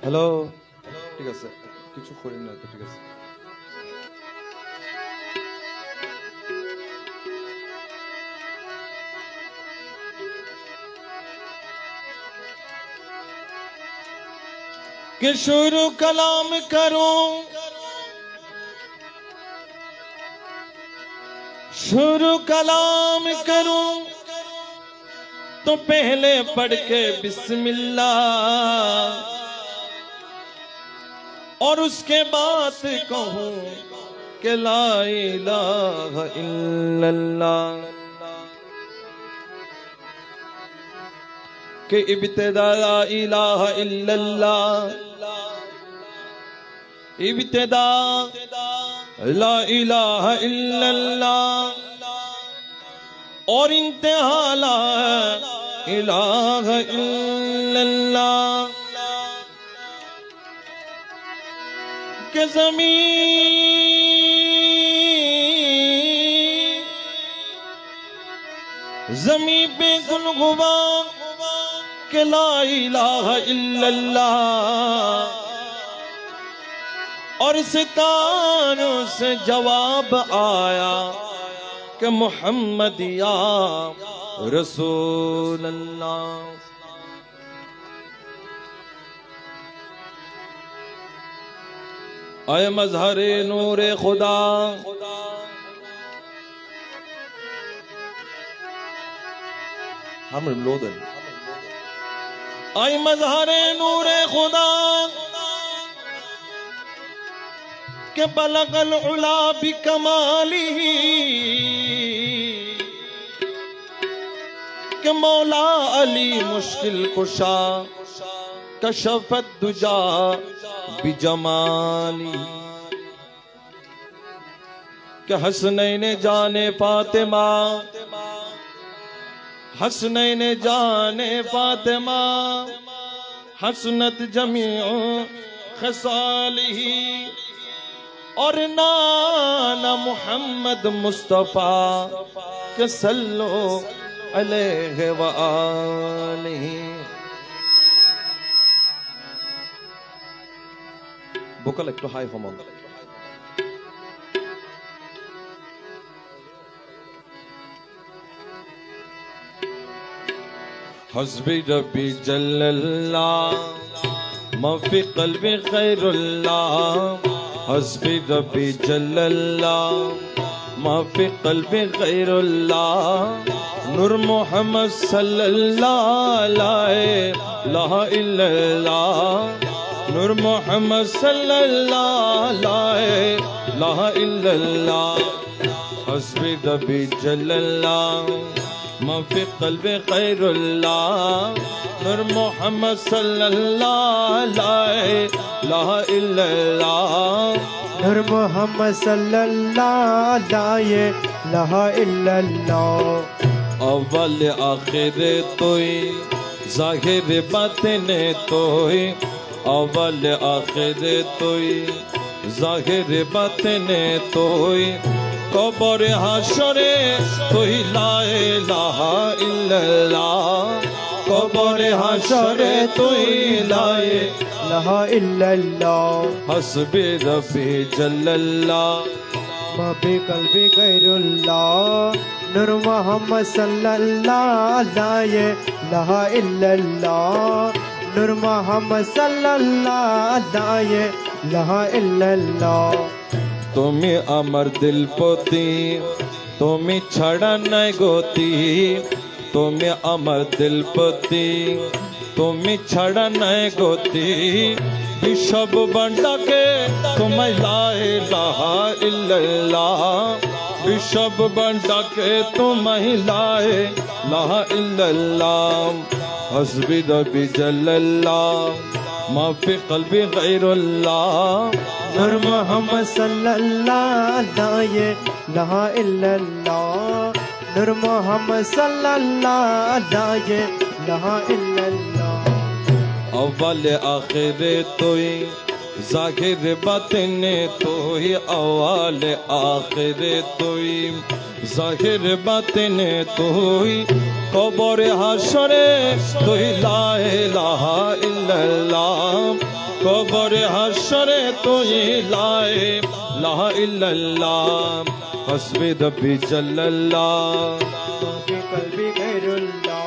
Hello, ঠিক আছে, কিছু করি না তো, ঠিক আছে। कि शुरू कलाम करूं, शुरू कलाम करूं तो पहले पढ़ के बिस्मिल्लाह, और उसके बाद कहूं कि ला इलाहा इल्लल्लाह। कि इब्तिदा ला इलाहा इल्लल्लाह, इब्तिदा ला इलाहा इल्लल्लाह, और इंतहा ला इलाहा इल्लल्लाह। के ज़मीन पे गुलगुबा के ला इलाहा इल्लल्लाह, और सितारों से जवाब आया कि मोहम्मद या रसूल अल्लाह। आए मज़हरे नूरे खुदा, हम लोदन आए मज़हरे नूरे खुदा के बलगल उला बिकमालिही, के मौला अली मुश्किल कुशा कशफत दुजा बिजमाली। के हसनैन जाने फातिमा, हसनैन जाने फातिमा, हसनत जमीउ खसालिही, और नाना मुहम्मद मुस्तफा के सल्लो अलैहि व आलिही। vocal একটু হাই হমন। हस्बी रब्बी जल्लल्लाह मा फी क़ल्बी ग़ैरुल्लाह, हस्बी रब्बी जल्लल्लाह मा फी क़ल्बी ग़ैरुल्लाह, नूर मोहम्मद सल्लल्लाहु ला इलाहा इल्लल्लाह, नूर मोहम्मद सल्लल्लाहु ला इलाहा इल्लल्लाह, हस्बी रब्बी जल्लल्लाह मा फी क़ल्बी ग़ैरुल्लाह, नूर मोहम्मद सल्लल्लाहु ला इलाहा इल्लल्लाह, नूर मोहम्मद सल्लल्लाहु ला इलाहा इल्लल्लाह। अव्वल आखिर तोई, ज़ाहिर बातिन तोई, अव्वल आखिर तोई, ज़ाहिर बातिन तोई, कब्र हशरे तोई ला इलाहा इल्लल्लाह, कब्र हशरे तोई ला इलाहा इल्लल्लाह। हस्बी रब्बी जल्लल्लाह मा फी क़ल्बी ग़ैरुल्लाह, नूर मोहम्मद सल्लल्लाहु ला इलाहा इल्लल्लाह, नूर मोहम्मद सल्लल्लाहु ला इलाहा इल्लल्लाह। তুমি আমার দিলপতি, তুমি ছাড়া নাই গতি, তুমি আমার দিলপতি, তুমি ছাড়া নাই গতি, বিশ্বব বান্ডাকে তোমায় লা ইলাহা ইল্লাল্লাহ, বিশ্বব বান্ডাকে তোমায় লা ইলাহা ইল্লাল্লাহ। हस्बी रब्बी जल्लल्लाह मा फी क़ल्बी ग़ैरुल्लाह, नूर मोहम्मद सल्लल्लाहु ला इलाहा इल्लल्लाह, नूर मोहम्मद सल्लल्लाहु ला इलाहा इल्लल्लाह। अव्वल आखिर तोई, ज़ाहिर बातिन तोई, अव्वल आखिर तोई, ज़ाहिर बातिन तोई, कब्र हशरे तोई ला इलाहा इल्लल्लाह, কবরে হাসরে তুই লা ইলাহা ইল্লাল্লাহ হাসবি রব্বি জাল্লাল্লাহ মাফি কলবি গায়রুল্লাহ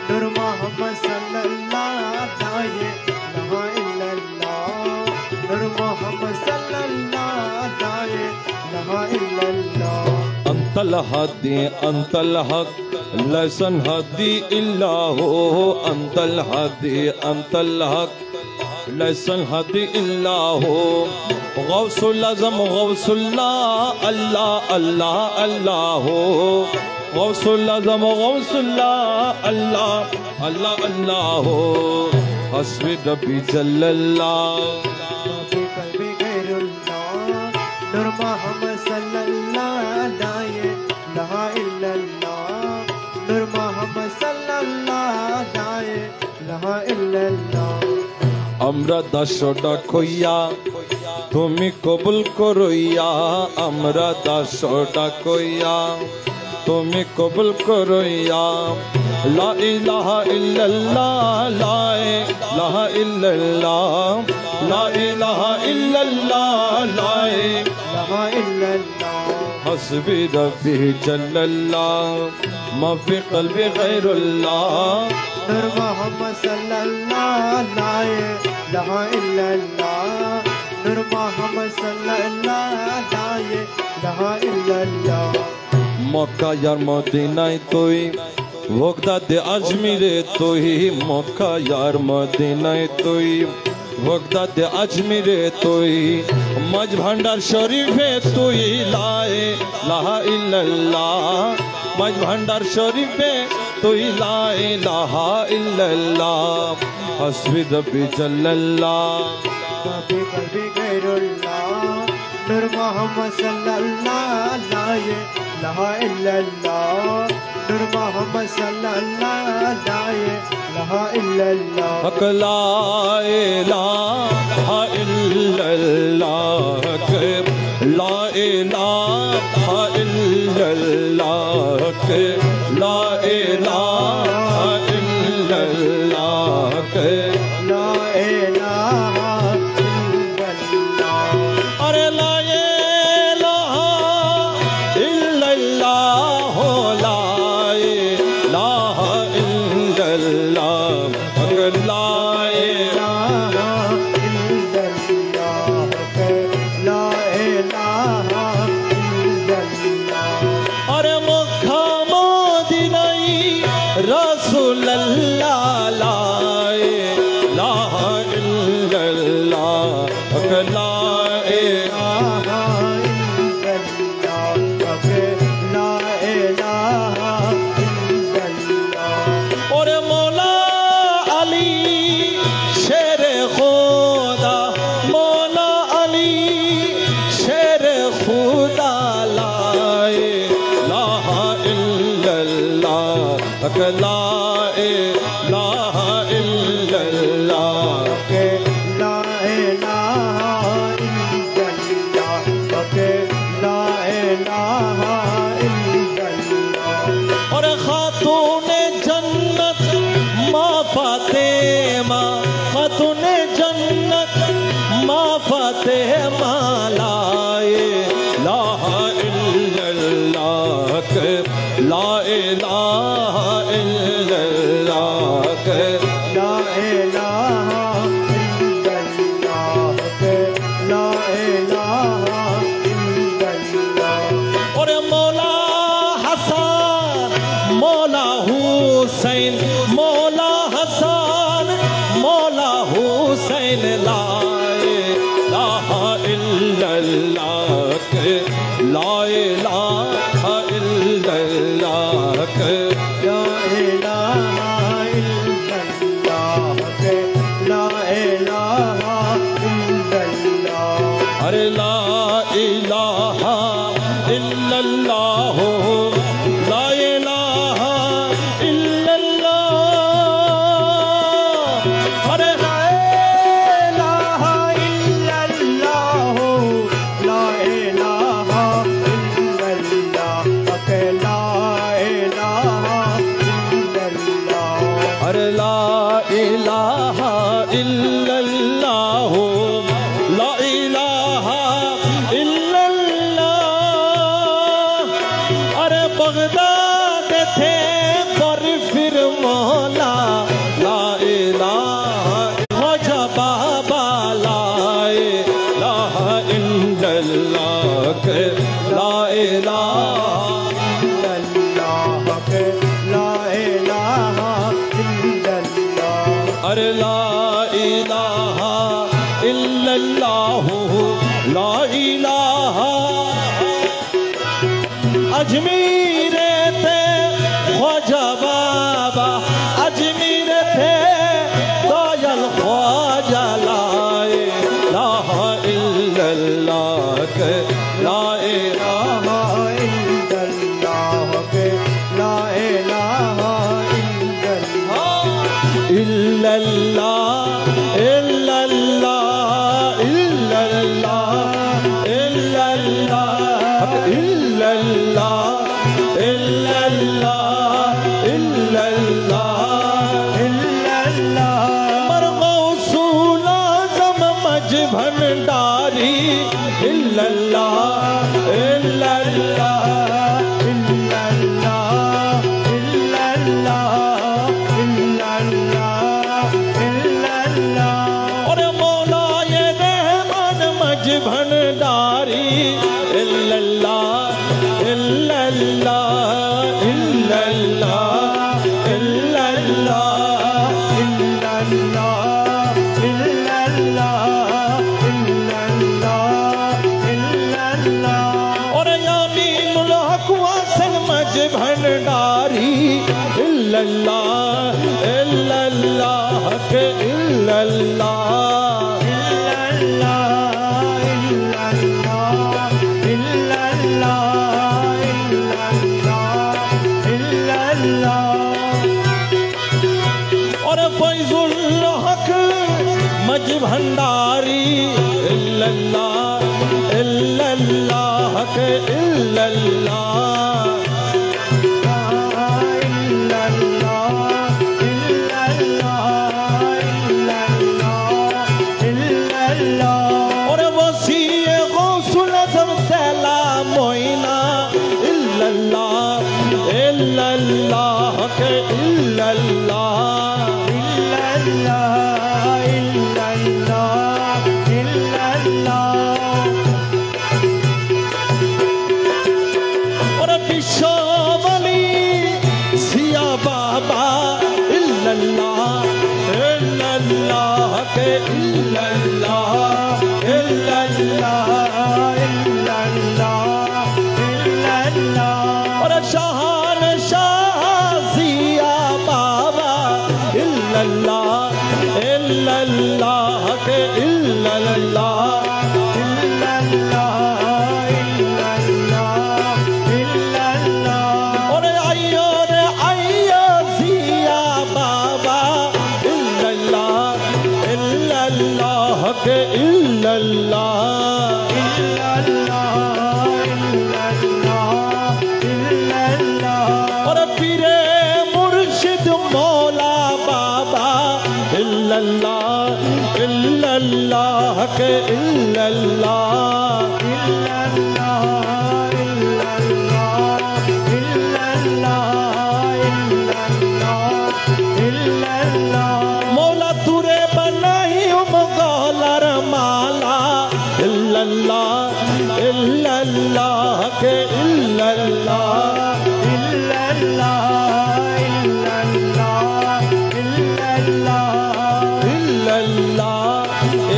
নূর মোহাম্মদ সাল্লাল্লাহ লা ইলাহা ইল্লাল্লাহ নূর মোহাম্মদ সাল্লাল্লাহ লা ইলাহা ইল্লাল্লাহ أنت الهادي أنت الحق ليس الهادي إلا هو أنت الهادي أنت الحق ليس الهادي إلا هو غوث الأعظم غوث الله الله الله الله غوث الأعظم غوث الله الله الله الله حسبي ربي جل الله মাফি কলবি গায়রুল্লাহ নূর মোহাম্মদ সাল্লাল্লাহ লা ইলাহা ইল্লাল্লাহ নূর মোহাম্মদ সাল্লাল্লাহ লা ইলাহা ইল্লাল্লাহ আমরা দাসটা কইয়া তুমি কবুল করইয়া আমরা দাসটা কইয়া তুমি কবুল করইয়া লা ইলাহা ইল্লাল্লাহ লা ইলাহা ইল্লাল্লাহ লা ইলাহা ইল্লাল্লাহ লা ইলাহা ইল্লাল্লাহ حسبي ربي جل الله ما في قلبي غير الله نور محمد صلى الله لا إله إلا الله نور محمد صلى الله لا إله إلا الله মক্কা আর মদিনায় তুই ভোগদাদে আজমিরে তুই মক্কা আর মদিনায় তুই ভোগদাদে আজমিরে তুই মাঝ ভান্ডার শরীফে তুই লা ইলাহা ইল্লাল্লাহ মাঝ ভান্ডার শরীফে তুই লা ইলাহা ইল্লাল্লাহ হাসবি রব্বি জাল্লাল্লাহ মাফি কলবি গায়রুল্লাহ নূর মোহাম্মদ সাল্লাল্লাহ লা ইলাহা ইল্লাল্লাহ নূর মোহাম্মদ সাল্লাল্লাহ লা ইলাহা ইল্লাল্লাহ হক লা ইলাহা ইল্লাল্লাহ কে লা ইলাহা ইল্লাল্লাহ কে লা ইলাহা ইল্লাল্লাহ কে لا إله إلا الله अरे ला इलाहा इल्लल्लाह ला इलाहा इल्लल्लाह अगर ला إله إلا الله لا إله إلا الله अरे मक्का मदीनाई रसूल अल्लाह ला इलाहा इल्लल्लाह अगर ला और मौला अली शेर खुदा मौला अली शेर खुदा ला इलाहा इल्लल्लाह ला इलाहा इल्लल्लाह और खातूने जन्नत माँ फातिमा खातूने जन्नत माँ फातिमा ला इलाहा इल्लल्लाह ला इलाहा इल्लल्लाह और मौला हसन मौला हुसैन मौला हसन मौला हुसैन ला इलाहा इल्लल्लाह ला इलाहा इल्लल्लाह अरे ला इलाहा इल्लल्लाह ला इलाहा इल्लल्लाह अरे ला इलाहा इल्लल्लाह अरे ला इलाहा इल्लल्लाह बगदाद थे पर फिर मौला ला इलाहा ख्वाजा बाबा ला इलाहा इल्लल्लाह के ला इलाहा इल्लल्लाह के ला इलाहा इल्लल्लाह। अरे ला इलाहा इल्लल्लाह ला इलाहा अजमीर थे ख्वाजा बाबा अजमीर थे दयाल ख्वाजा ला इलाहा इल्लल्लाह के ला इलाहा इल्लल्लाह के ला इलाहा इल्लल्लाह। इल्लल्लाह इल्लल्लाह इल्लल्लाह इल्लल्लाह इल्लल्लाह इल्लल्लाह इल्लल्लाह मरगौसूल आज़म मज भंडारी इल्लल्लाह इल्लल्लाह इल्लल्लाह इल्लल्लाह इल्लल्लाह इल्लल्लाह। और मौलाए रहमान मज भंडारी इल्लल्लाह इल्लल्लाह इल्लल्लाह इल्लल्लाह इल्लल्लाह इल्लल्लाह इल्लल्लाह इल्लल्लाह। और यामीनुल हक वासन मज भंडारी इल्लल्लाह इल्लल्लाह के इल्लल्लाह इल्लल्लाह इल्लल्लाह इल्लल्लाह इल्लल्लाह। और फैजुल हक मज भंडारी इल्लल्लाह इल्लल्लाह के इल्लल्लाह और वसीए गौसुल आज़म सलाम मोइना इल्लल्लाह इल्लल्लाह के इल्लल्लाह इल्लल्लाह इल्लल्लाह इल्लल्लाह। और पिशावली सिया बाबा इल्लल्लाह इल्लल्लाह के इल्लल्लाह इल्लल्लाह इल्लल्लाह इल्लल्लाह। और शाहान शाह सिया बाबा इल्लल्लाह इल्लल्लाह के इल्लल्लाह और आइयो सिया बाबा इल्लल्लाह इल्लल्लाह के इल्लल्लाह और पीरे मुर्शिद मौला बाबा इल्लल्लाह इल्लल्लाह के इल्लल्लाह मौला तुरे बनाई गौलर माला इल्लल्लाह इल्लल्लाह के इल्लल्लाह इल्लल्लाह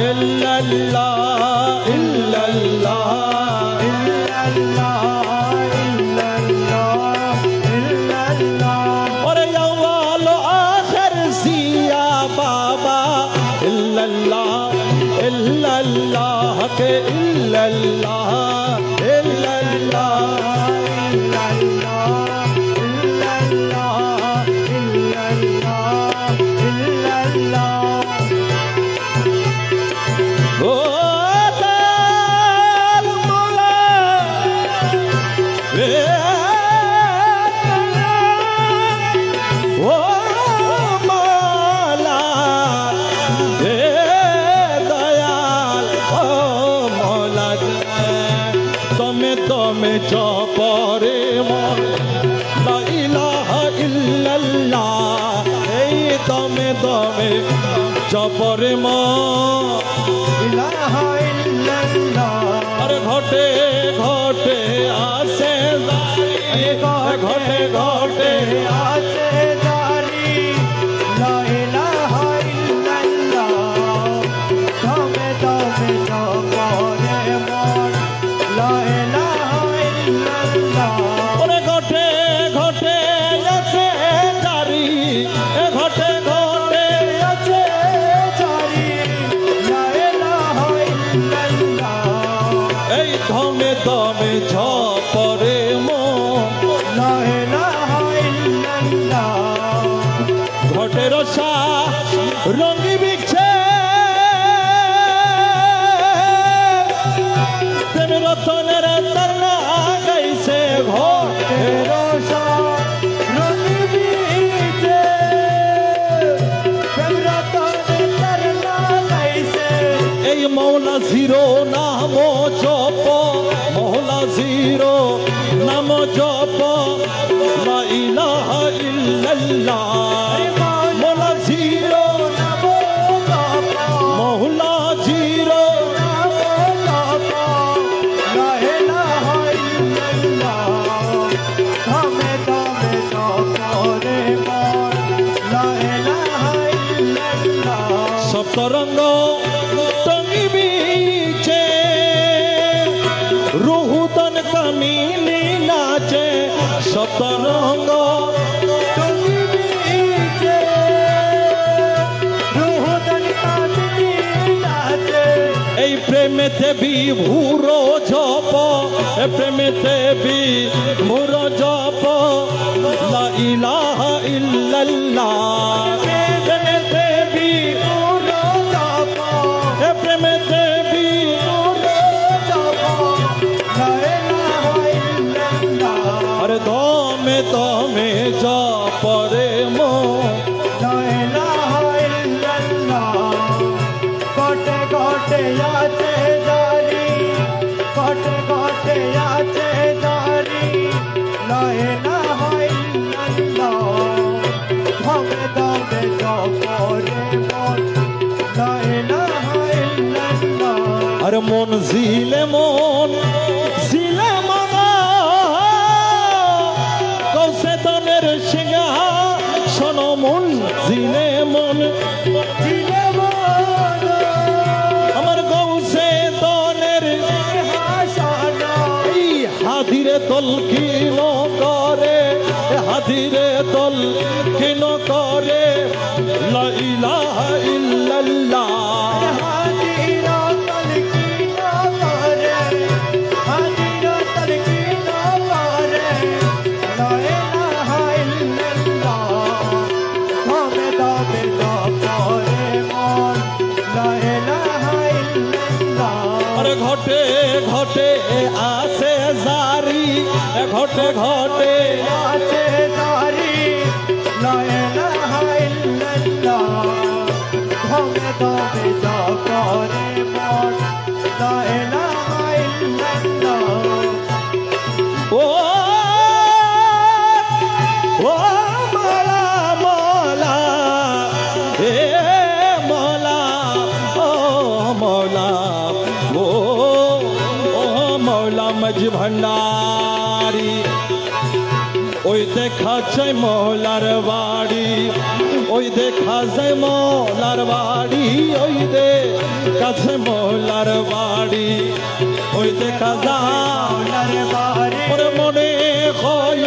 इल्लल्लाह इल्लल्लाह और यवाल आखिर सिया बाबा इल्लल्लाह इल्लल्लाह के इल्लल्लाह ओ दयाल मौला ओ मौला दयाल ओ मौला तुम्हें तो দমে জপরে মন লা ইলাহা ইল্লাল্লাহ এই দমে দমে জপরে মন ইলাহা ইল্লাল্লাহ আরে ঘটে ঘটে আসে ঘটে ঘটে আছে জারি লা ইলাহা ইল্লাল্লাহ দমে দমে জপরে মন লা ইলাহা ইল্লাল্লাহ ওরে ঘটে ঘটে আছে জারি ঘটে ঘটে আছে জারি লা ইলাহা ইল্লাল্লাহ এই দমে দমে ঝপরে মন লা ইলাহা ইল্লাল্লাহ ঘটে রসা রঙ্গি বিচ্ছে প্রেম রতনের তরনা গাইছে ঘটে রোশা রঙি বিছে প্রেমরতনে তরনা গাইছে এই মৌলা জিরো নাম জপ মৌলা জিরো নাম জপ লা ইলাহা ইল্লাল্লাহ মৌলা জিরো মৌলা জিরো লা ইলাহা ইল্লাল্লাহ দমে দমে জপরে মন লা ইলাহা ইল্লাল্লাহ সপ্তরঙ্গ টঙ্গি বিছে রুহুতন কামিনী নাচে সপ্তরঙ্গ তুমি বিছে রুহতন কামিনী নাচে এই প্রেমেতে বিভুর জপ প্রেমেতে বিভুর জপ লা ইলাহা ইল্লাল্লাহ প্রেমেতে বিভুর জপ প্রেমেতে বিভুর জপ আরে দমে দমে জপরে মন ঘটে ঘটে আছে জারি ঘটে ঘটে আছে জারি লা ইলাহা ইল্লাল্লাহ দমে দমে জপরে মন লা ইলাহা ইল্লাল্লাহ আর মন জিলে মন জিলে মনা কৌশে তনের সিংহা শোনো মন জিলে মন জিলে মন আমার গৌসে তনের হাসানা এই হাদিরে তল কিন করে হাদিরে তল কিন করে লা ইলাহা ইল্লাল্লাহ হাজিরা তলকিনা করে হাজিরা তলকিনা করে লা ইলাহা ইল্লাল্লাহ দমে দমে জপরে মন লা ইলাহা ইল্লাল্লাহ আরে ঘটে ঘটে আসে জারি ঘটে ঘটে আছে জারি লা ইলাহা ইল্লাল্লাহ দমে দমে জপরে মন লা ইলাহা ইল্লাল্লাহ ও ও মলা মলা হে মলা ও মলা ও ও মৌলা মজ ভণ্ডারি ওই দেখা যায় মৌলার বাড়ি ওই দেখা যায় মৌলার বাড়ি ওই দেখা যায় মৌলার বাড়ি ওই দেখা যায় ওরে মনে হয়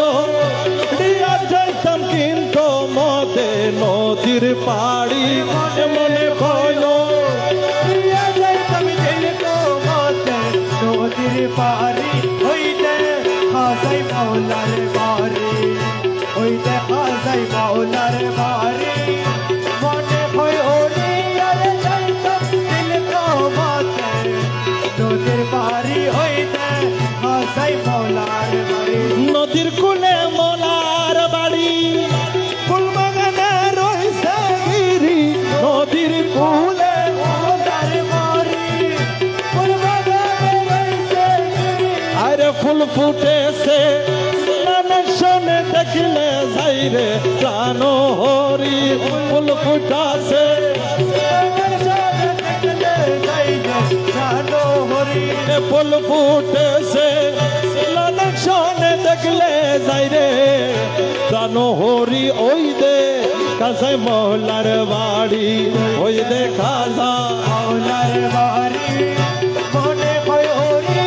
রিয়া যাইতাম কিন্তু মতে নদীর পাড়ি মনে হয় প্রিয়া যাইতাম কিন্তু মতে নদীর পারি হইতে হাসাই মৌলার বাড়ি হইতে হাসাই মৌলার বাড়ি মনে হয় ওরে আরে যাইতাম কিন্তু মতে নদীর পারি হইতে হাসাই মৌলার বাড়ি নদীর কুলে মৌলার বাড়ি ফুলবাগানে রইছে গিরি নদীর কুলে মৌলার বাড়ি ফুলবাগানে রইছে গিরি আরে ফুল ফুটেছে নানা শোনে দেখলে যাই রে প্রাণ হরি ফুল ফুটাছে ফুল ফুটেছে নানা শোনে দেখলে যাই রে প্রাণ হরি ওই দে কাছে মহলার বাড়ি ওই দে খাজা মহলার বাড়ি মনে হয় হরি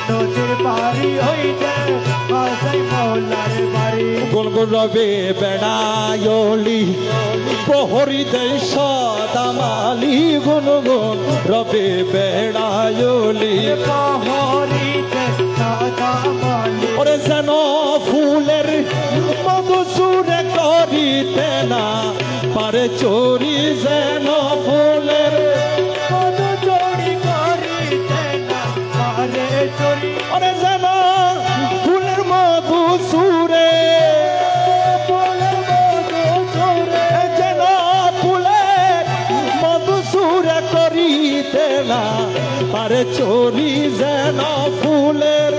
নদীর বাড়ি হইতে কাছে মহলার বাড়ি গুনগুন রবে বেড়ায়লি প্রহরী দেয় সদামালি গুনগুন রবে বেড়ায়লি প্রহরীতে সদামালি ওরে যেন ফুলের মধু সুরে করিতে না পারে চোরি যেন ফুলের মধু চোরি করিতে না পারে চোরি ওরে যেন ফুলের মধু সুরে ফুলের মধু চোরে যেন ফুলের মধু সুরে করিতে না পারে চোরি যেন ফুলের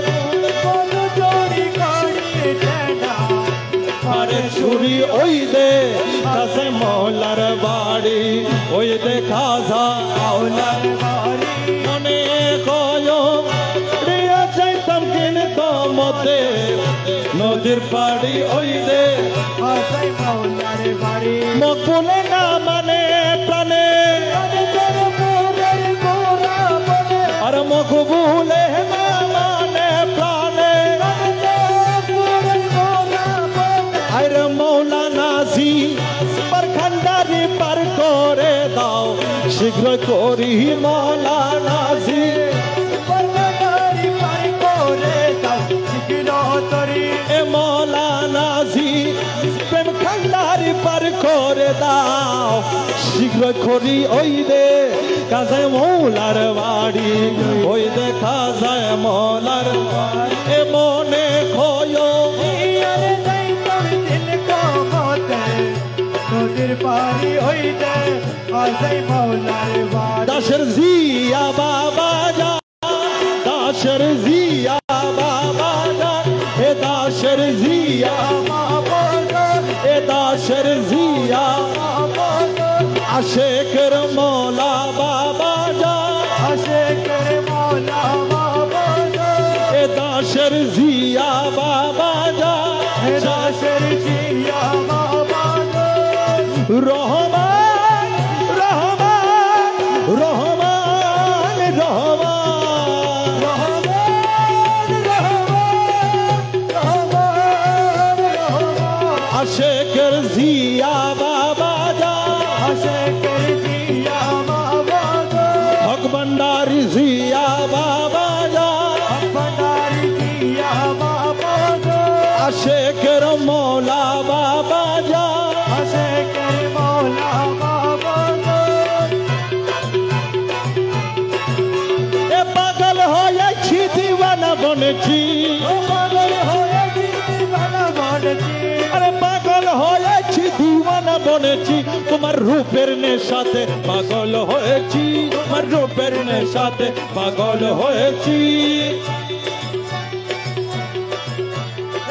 মধু চোরি করিতে না পারে চুরি ওই দে কাছে মহলার বাড়ি ওই দে খাজা মহলার বাড়ি মনে কয় রিয়া চাইতাম কিনতো মতে নদীর পাড়ি ওই দে কাছে মহলার বাড়ি মকবুলে না মানে প্রাণে আর মকবুলে না মানে প্রাণে আরে মৌলানা জি পারখান্ডারি পার করে দাও শীঘ্র করি মৌলানা জি এ মৌলানা জি প্রেম খান্ডারি পার করে দাও শীঘ্র করি ওই দে কাজায় মৌলার বাড়ি ওই দে কাজায় মৌলার এ মনে খয় নদীর পারি হইতে কাছে মহলার বাড়ি দাসের জিয়া বাবা যা দাসের জিয়া বাবা যা হে দাসের জিয়া এ দাসের জিয়া আশেকের মৌলা বাবা যা আশেকের মৌলা বাবা এ দাসের জিয়া বাবা যা দাসের জিয়া বাবা রহমান রহমান রহমান রহমান আশেকের জিয়া বাবা যা আশেকের জিয়া বাবা হক ভান্ডারি জিয়া বাবা যা ভণ্ডারি জিয়া বাবা আশেকের মৌলা বাবা যা আশেকের মৌলা বাবা এ পাগল হয়েছি দিওয়ানা বনেছি পাগল হয়েছি দিওয়ানা বনেছি আরে পাগল হয়েছি দিওয়ানা বনেছি তোমার রূপের নেশাতে পাগল হয়েছি তোমার রূপের নেশাতে পাগল হয়েছি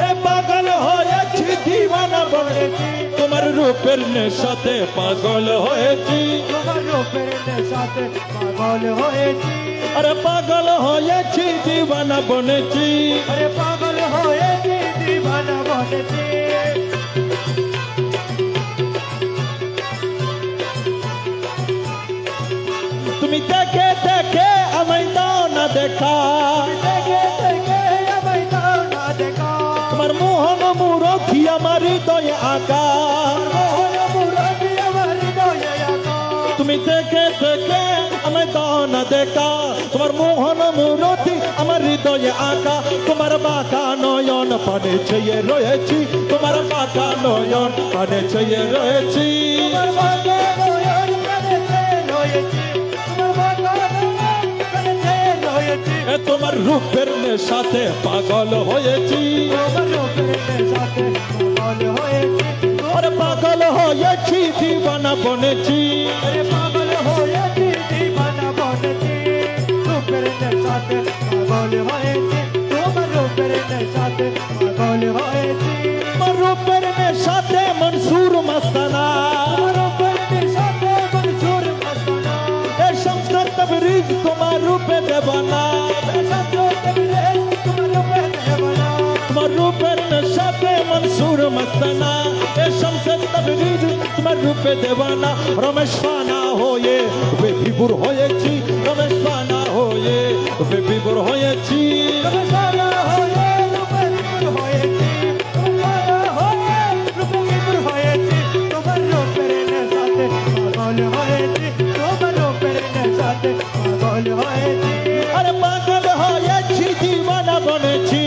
এ পাগল হয়েছি দিওয়ানা বনেছি তোমার রূপের নেশাতে পাগল হয়েছি তোমার রূপের নেশাতে পাগল হয়েছি আরে পাগল হয়েছি দিওয়ানা বনেছি আরে পাগল হয়েছি দিওয়ানা বনেছি তুমি দেখে দেখে আমায় দাও না দেখা দেখে দেখে আমায় দাও না দেখা তোমার মোহন মুরথি আমার হৃদয়ে আঁকা মোহন মুরাদি আমার হৃদয়ে আঁকা তুমি দেখে দেখে আমায় দাও না দেখা তোমার মোহন মুরথি আমার হৃদয়ে আঁকা তোমার বাঁকা নয়ন পানে ছেয়ে রয়েছি তোমার বাঁকা নয়ন পানে ছেয়ে রয়েছি তোমার বাঁকা নয়ন কানেতে রয়েছি তোমার বাঁকা নয়ন কানেতে রয়েছি এ তোমার রূপের নেশাতে পাগল হয়েছি তোমার রূপের নেশাতে পাগল হয়েছি আরে পাগল হয়েছি দিওয়ানা বনেছি আরে পাগল হয়েছি দিওয়ানা বনেছি রূপের নেশাতে পাগল হয়েছি তোমার রূপের নেশাতে পাগল হয়েছি তোমার রূপের নেশাতে মনসুর মস্তানা তোমার রূপের নেশাতে মনসুর মস্তানা এ শামসে তবরিজ তোমার রূপে দেবানা তোমার রূপের নেশাতে মনসুর মস্তানা এ শামসে তবরিজ তোমার রূপে দেবানা রমেশ ফানা হয়ে বিভোর হয়েছি রমেশ ফানা হয়ে বিভোর হয়েছি আরে পাগল হয়েছি দিওয়ানা বনেছি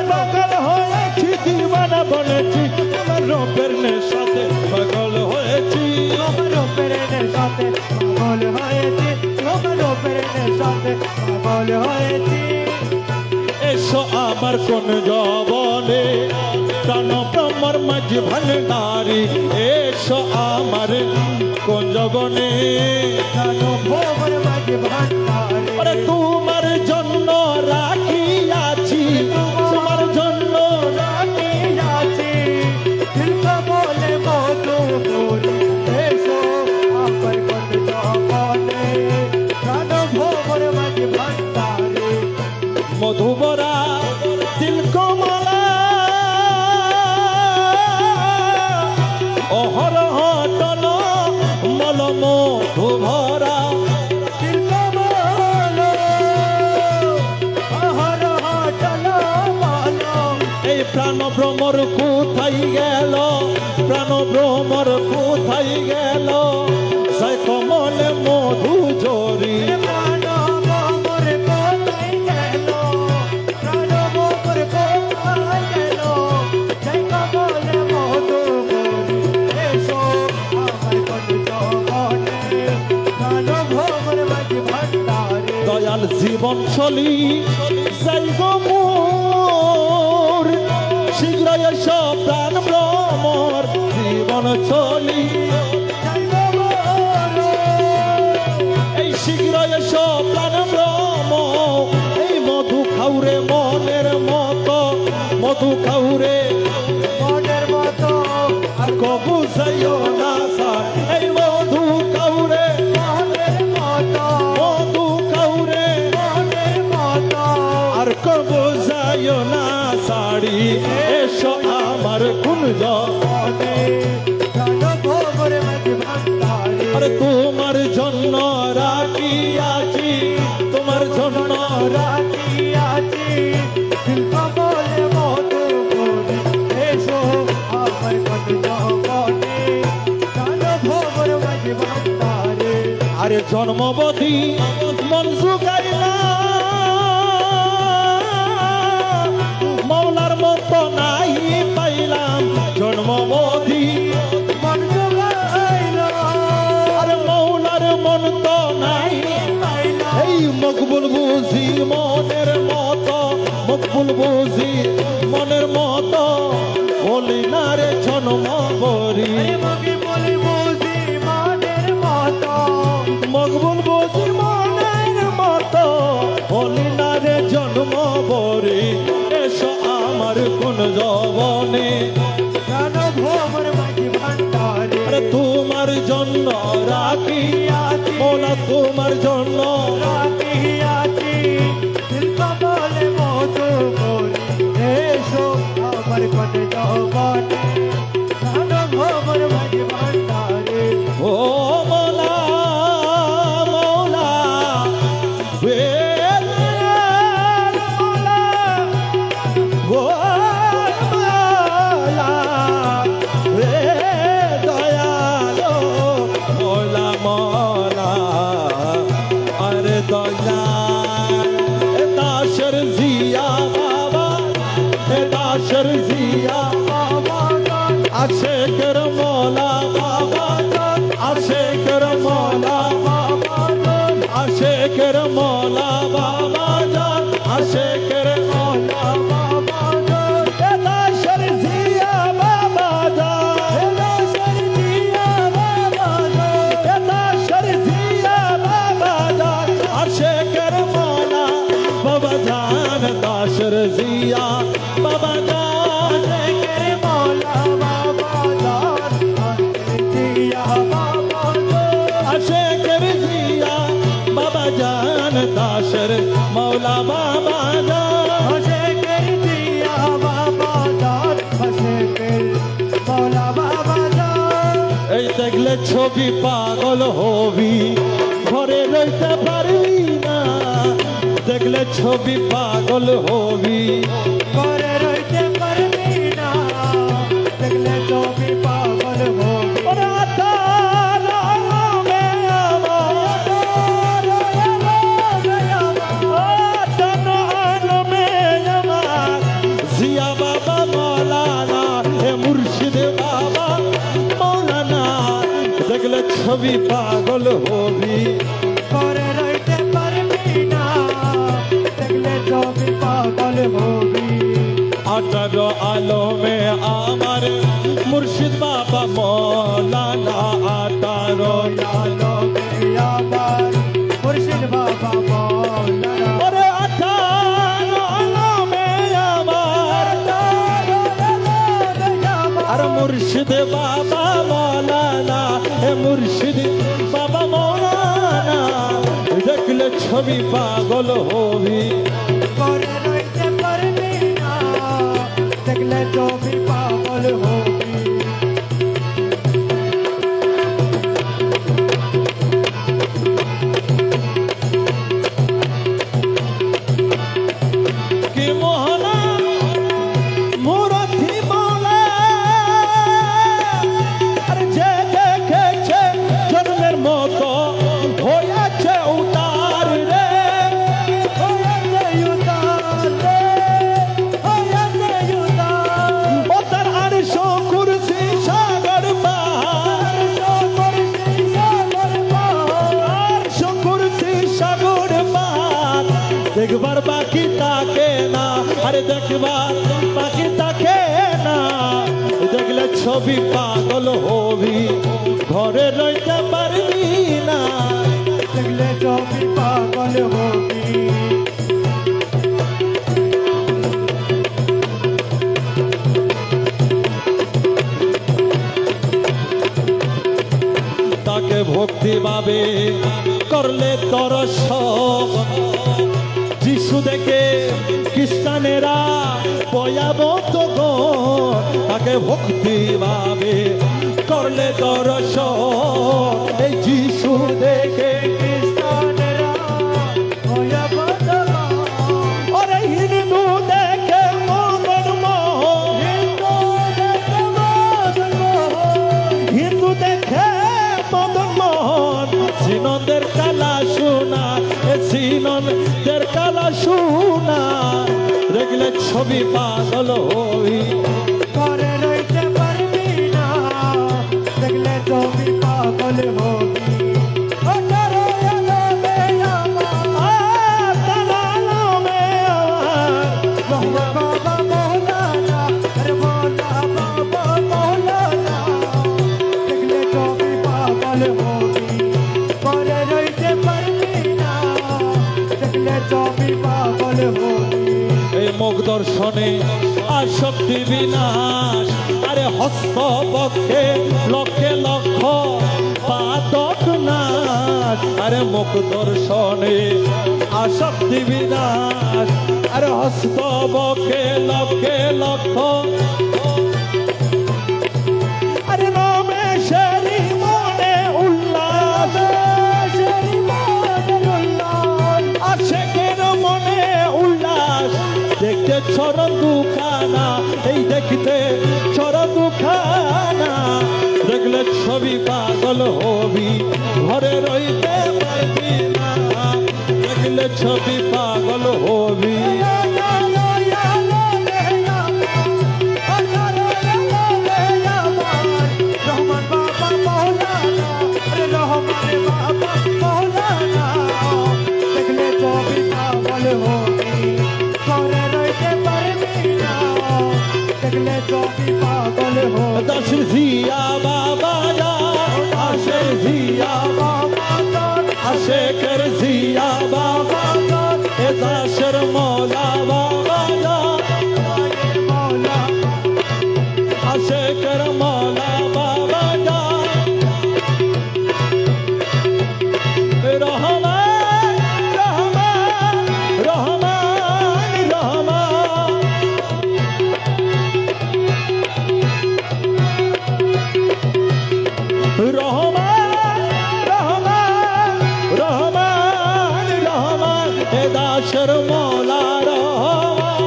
পাগল হয়েছি দিওয়ানা বনেছি তোমার রূপের নেশাতে পাগল হয়েছি তোমার রূপের নেশাতে পাগল হয়েছি তোমার রূপের নেশাতে পাগল হয়েছি এসো আমার কোন জবনে প্রাণ ব্রহ্মর মাঝ ভান্ডারি এসো আমার কোন জবনে ভোমর মাঝ ভান্ডারে আরে তোমার জন্য রাখিয়াছি তোমার জন্য রাখিয়াছি দিল বলে মধু বলি এসো আমার কোন জবনে প্রাণ ভোমর মাঝ ভান্ডারে মধুবরা দিল কমলা অহর হটন মলম ধুভরা এই প্রাণ ভ্রমর কোথায় গেল প্রাণ ভ্রমর কোথায় গেল সাই কমলে মধু জরি দয়াল জীবন চলি যাই গো মোর শীঘ্র এসো প্রাণ ভ্রমর জীবন চলি এই শীঘ্র এসো প্রাণ ভ্রমর এই মধু খাউরে মনের মতো মধু খাউরে মনের মতো আর কবু যাইও না সার এই মধু খাউরে মনের মতো মধু খাউরে মনের মতো আর কবু যাইও না সাড়ি এসো আমার কুঞ্জ আর তোমার জন্য রাখিয়াছি তোমার জন্য রাখিয়াছি বলে মতো এসো আমার কত জগতে ভোগর মাঝে ভান্ডারে আরে জন্মবতী মন শুকাইলা মৌলার মতো নাই পাইলাম জন্মবতী মন জোগাইলো আরে মৌলার মন তো নাই পাইলো এই মকবুল বুঝি মনের মতো মকবুল বুঝি মনের মতো বলি না রে জন্ম বরি মগে বলি বুঝি মনের মতো মকবুল বুঝি মনের মতো বলি না রে জন্ম বরি এসো আমার কোন জবনে ভোগর মাঝে ভান্ডারে আরে তোমার জন্য রাখিয়াছি মোলা তোমার জন্য রাখিয়াছি শিল্প বলে মধু বলি এসো আমার কত জগতে ভোগর মাঝে ভান্ডারে ও মোলা মোলা বেল মোলা ও মোলা রে দয়ালো মোলা মোলা আরে দয়াল এ দাসর জিয়া বাবা এ দাসর জিয়া আশেকর মৌলা বাবা আশেকর মৌলা বাবা আশেকর মৌলা বাবা আশেকর মৌলা বাবা দাসর জিয়া বাবা দাসর জিয়া বাবা দাসর জিয়া जान दाशर मौला बाबा जान हसे कर दिया बाबा जान हसे कर मौला बाबा जान এই দেখলে ছবি পাগল হবি ঘরে রইতে পারবি না দেখলে ছবি পাগল হবি করে রইতে পারবি না দেখলে ছবি পাগল হবি ওরে আতার আলমে আমার আতার আলমে আমার জিয়া বাবা মৌলানা হে মুর্শিদ বাবা মৌলানা দেখলে ছবি পাগল হবি করে রইতে পারবি না দেখলে ছবি পাগল হবি আতার আলমে আমার মুর্শিদ বাবা মৌলানা আতার আলোকে আবার মুর্শিদ বাবা মৌলানা ওরে আতার আলমে আমার আর মুর্শিদ বাবা মৌলানা হে মুর্শিদ বাবা মৌলানা দেখলে ছবি পাগল হবি করে রইতে পারবি না দেখলে ছবি পাগল হবি কি মোহনা মুরথি মৌলা আর যে দেখেছে জন্মের মতো হয়েছে উতার রে ও তার আর কুরসি সাগর পাহাড় আর কুরসি সাগর পাহাড় দেখবার বাকি তাকে না আরে দেখবার বাকি তাকে না দেখলে ছবি পাগল হবি ঘরে রইতে পারবি না দেখলে ছবি পাগল হবি তাকে ভক্তি ভাবে করলে দর্শন যিশু দেখে খ্রিস্টানেরা ভয়াবহ গণ তাকে ভক্তি ভাবে করলে দর্শন এই যিশু দেখে খ্রিস্টানেরা ভয়াবহ ওরে হিন্দু দেখে মদন মোহন হিন্দু দেখে মদন মোহন সিনন্দের কালা শোনা এ সিনন্দের কালা শোনা দেখলে ছবি পাগল হই করে রইতে পারবি না দেখলে ছবি পাগল হবি বাবা মৌলানা আরে মৌলা বাবা মৌলানা দেখলে ছবি পাগল হবি করে রইতে পারবি না দেখলে ছবি পাগল হবি এই মুখ দর্শনে আসক্তি বিনাশ আরে হস্ত পক্ষে লক্ষে লক্ষ পাদক নাশ আরে মুখ দর্শনে আসক্তি বিনাশ আরে হস্ত পক্ষে লক্ষে লক্ষ আরে রমেশেরই মনে উল্লাস আশেকের মনে উল্লাস দেখতে চরণ দুখানা এই দেখতে চরণ দুখানা দেখলে ছবি পাগল হবি ঘরে রইতে পারবি না দেখলে ছবি পাগল হবি রহমান বাবা মৌলানা আরে রহমান বাবা মৌলানা দেখলে ছবি পাগল হবি করে রইতে পারবি না দেখলে ছবি পাগল হবি দশ জিয়া বাবা আসে জিয়া বাবা আশেকের জিয়া বাবা এ দাসের মৌলা বাবা মৌলা আশেকের মৌলা বাবা রহমান এ দাসের মৌলা রহমান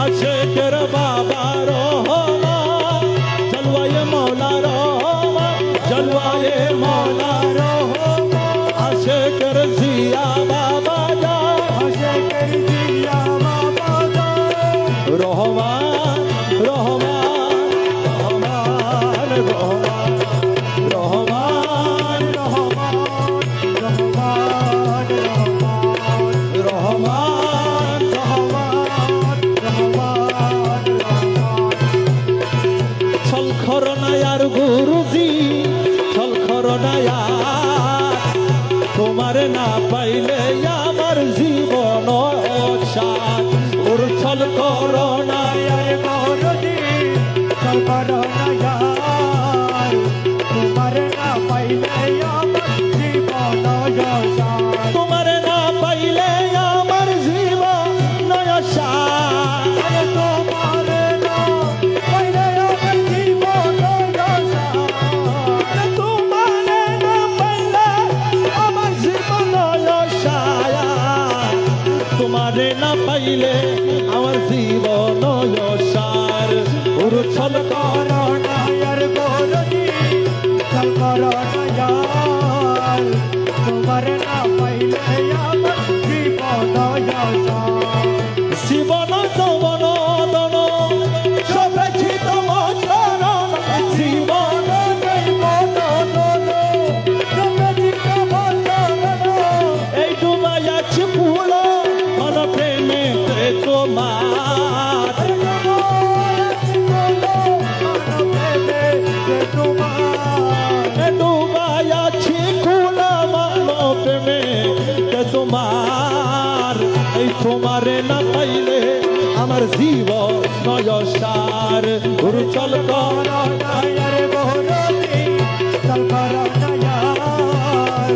আশেকের বাবা রহমান জলওয়ায়ে মৌলা রহমান জলওয়ায়ে মৌলা রহমান আশেকের জিয়া বাবা যা আশেকের জিয়া বাবা যা রহমান রহমান রহমান রহমান রহমান রহমান ছলখর নায়ার গুরুজি ছলখর নায়ার তোমার না পাইলে আমার জীবন অসার ওর ছলখর নায়ার গুরুজি ছলখর নায়ার তোমার না পাইলে আমার জীবন অসার তোমার না পাইলে আমার জীবন অসার তোমার না পাইলে আমার জীবন অসার তোমার না পাইলে আমার জীবন অসার তোমার না পাইলে আমার জীবন অসার ওর ছলখর নায়ার গুরুজি ছলখর নায়ার তোমার না পাইলে আমার জীবন অসার জীবন যৌবন দন সবেছি তোমার চরণ জীবন এই ডুবাইয়াছি ফুল মন প্রেমেতে তোমার ডুবাইয়াছি ফুল মন প্রেমেতে তোমার এই তোমারে না পাইলে আমার জীবন নয়সার গুরু চল কর নায়ার গুরুজি ছলখর নায়ার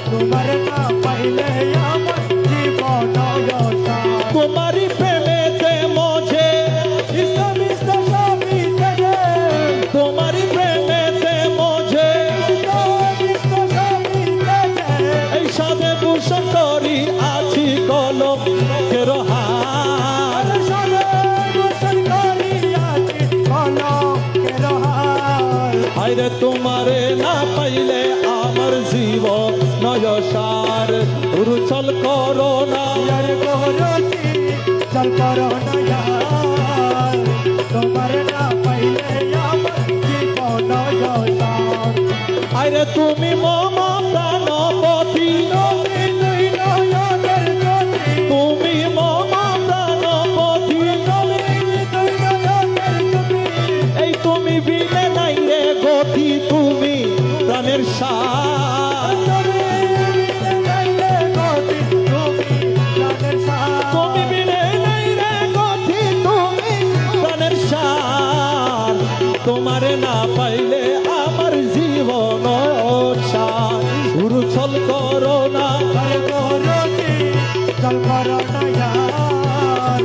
তোমার না পাইলে আমার জীবন অসার তোমারি প্রেমেতে মঝে তোমারি প্রেমেতে মঝে এই সাথে ভূষণ করি আছি কলম কের হার আইরে তোমারে না পাইলে আমার জীবন নয়সার গুরু চল করো না ছলখর নায়ার তোমার না পাইলে আমার জীবন অসার আইরে তুমি মমা প্রাণপতি তুমি মমা প্রাণপতি এই তুমি বিনে নাই রে গতি তুমি প্রাণের সার তুমি বিনে নাই রে গতি তুমি প্রাণের সার তোমারে না পাইলে আমার জীবন সার গুরু ছল করো না ছলখর নায়ার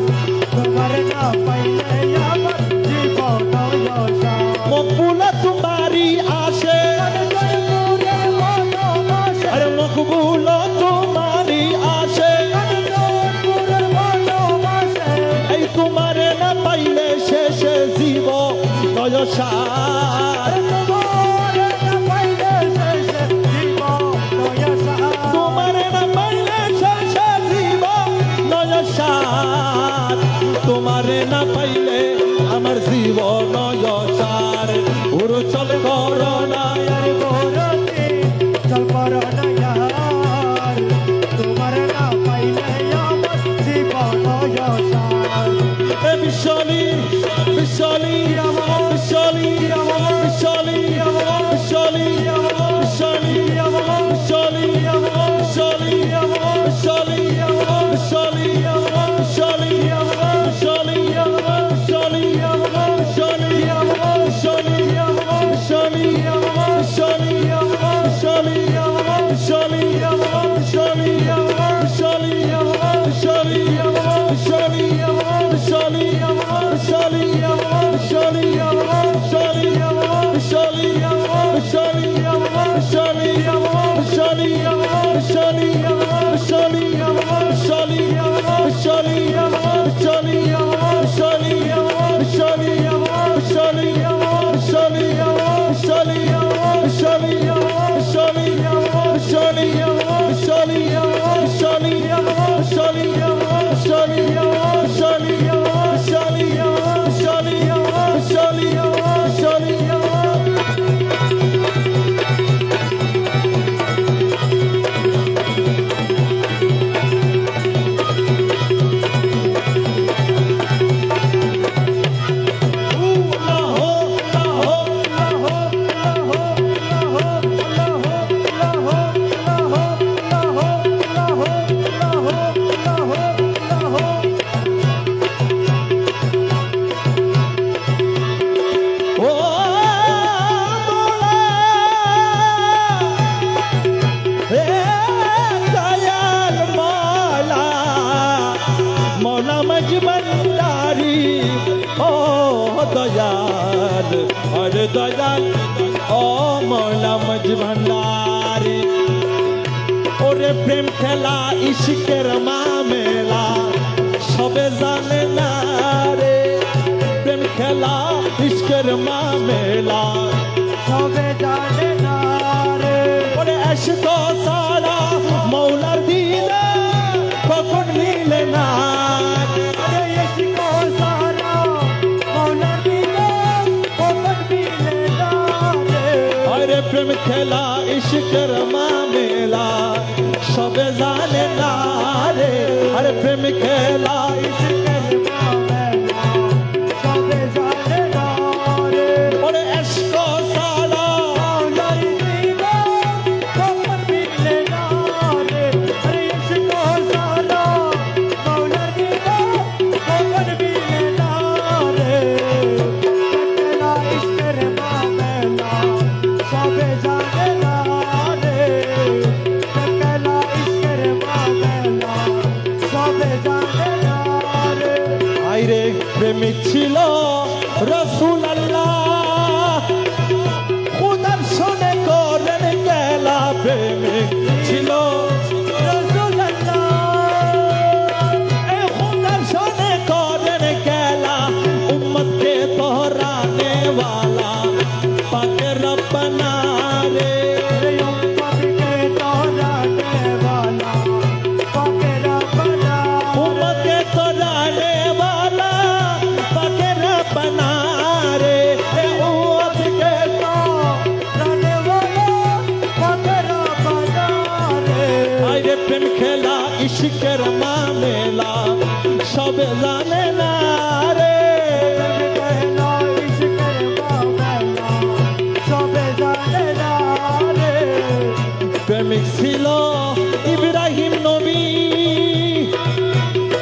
তোমার না পাইলে আমার জীবন অসার মকবুলা তোমারি আসে আরে মকবুলা তোমারি আসে এই তোমারে না পাইলে শেষে জীব নয়সার তোমারে না পাইলে শেষে জীব নয়সার তোমারে না পাইলে আমার জীবন নয়সার গুরু চল করো না ছলখর নায়ার তোমার না পাইলে আমার জীবন অসার এ বিশ্বলি বিশ্বলি বিশ্বলি বিশ্বলি বিশ্বলি বিশ্বলি বিশ্বলি বিশ্বলি বিশ্বলি বিশ্বলি বিশ্বলি বিশ্বলি বিশ্বলি বিশ্বলি বিশ্বলি दयाल ओ मौला मज भंडारी ओरे प्रेम खेला इश्केर मामेला सबे जाने ना रे प्रेम खेला इश्केर मामेला सबे जाने ना रे ओरे इश्क सारा मौलार दीदा कখন मिले ना अरे इश्क सारा मौलार दीदा कখন मिले ना रे अरे प्रेम खेला इश्केर मामेला सबे जाने ना रे अरे प्रेम खेला इश्केर मामेला सबे जाने ना रे ओरे इश्क सारा मौलार दीदा कখন मिले ना रे अरे इश्क सारा मौलार दीदा कখন मिले ना रे कटला इश्केर मामेला सबे जाने ना रे कटला इश्केर मामेला सबे जाने ना रे आइरे प्रेमिक छिलो रसूल अल्लाह खुदार शोने करेन केला प्रेमिक छिलो रसूल अल्लाह ए खुदार शोने करेन केला उम्मत के तोहराने वाला पाके रब्बना रे रे उम्मत के तोहराने वाला पाके रब्बना उम्मत के तोहराने वाला पाके रब्बना रे ए उम्मत के तोहराने वाला पाके रब्बना रे आइरे प्रेम खेला इश्केर मामेला सब जाने ना रे कहला इश्केर मामेला सबे जाने ना रे प्रेमिक ছিল ইব্রাহিম নবী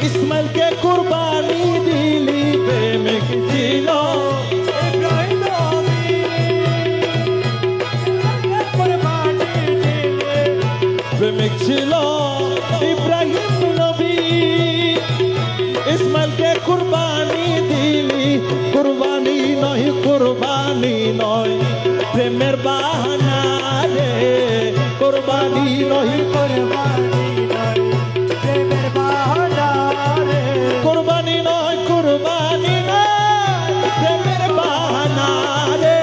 ইসমাইল কে কুরবানি দিলি প্রেমিক ছিল इब्राहिम नबी कुर्बानी दिले প্রেমিক ছিল ইব্রাহিম নবী ইসমাইল কে কুরবানি দিলি কুরবানি নয় প্রেমের বাহানা রে কুরবানি নয় कुर्बानी नहीं प्रेमेर बहाना रे कुर्बानी नय कुर्बानी नय प्रेमेर बहाना रे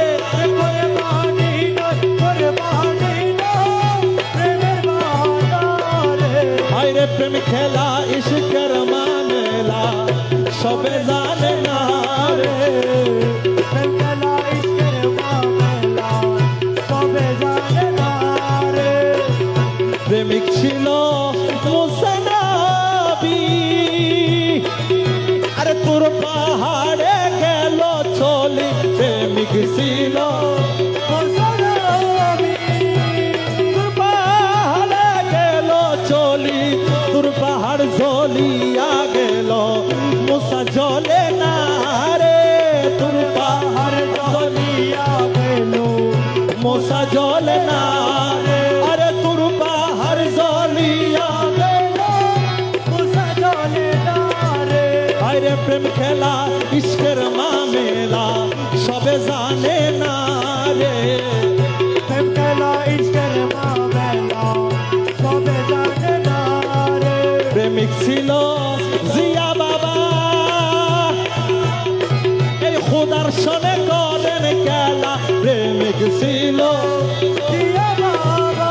कुर्बानी नहीं प्रेमेर बहाना रे हायरे प्रेम खेला इश्केर मामेला सबे जाने ना रे कहला इश्केर मामेला सबे जाने ना रे प्रेमिक ছিল মুসা নবী আরে তোর পাহাড়ে গেল চলি প্রেমিক ছিল তোর পাহাড়ে গেল চলি তোর পাহাড় জ্বলিয়া গেল মুসা জ্বলে না রে তোর পাহাড় জ্বলিয়া গেল মুসা জ্বলে না রে আরে তোর পাহাড় জ্বলিয়া গেল मुसा जाने ना रे আরে প্রেম খেলা ইশকের মামেলা সবে জানে না রে कहला इश्केर मामेला सबे जाने ना रे প্রেমিক ছিল জিয়া বাবা এই খোদার সনে করেন খেলা প্রেমিক ছিল दिया बाबा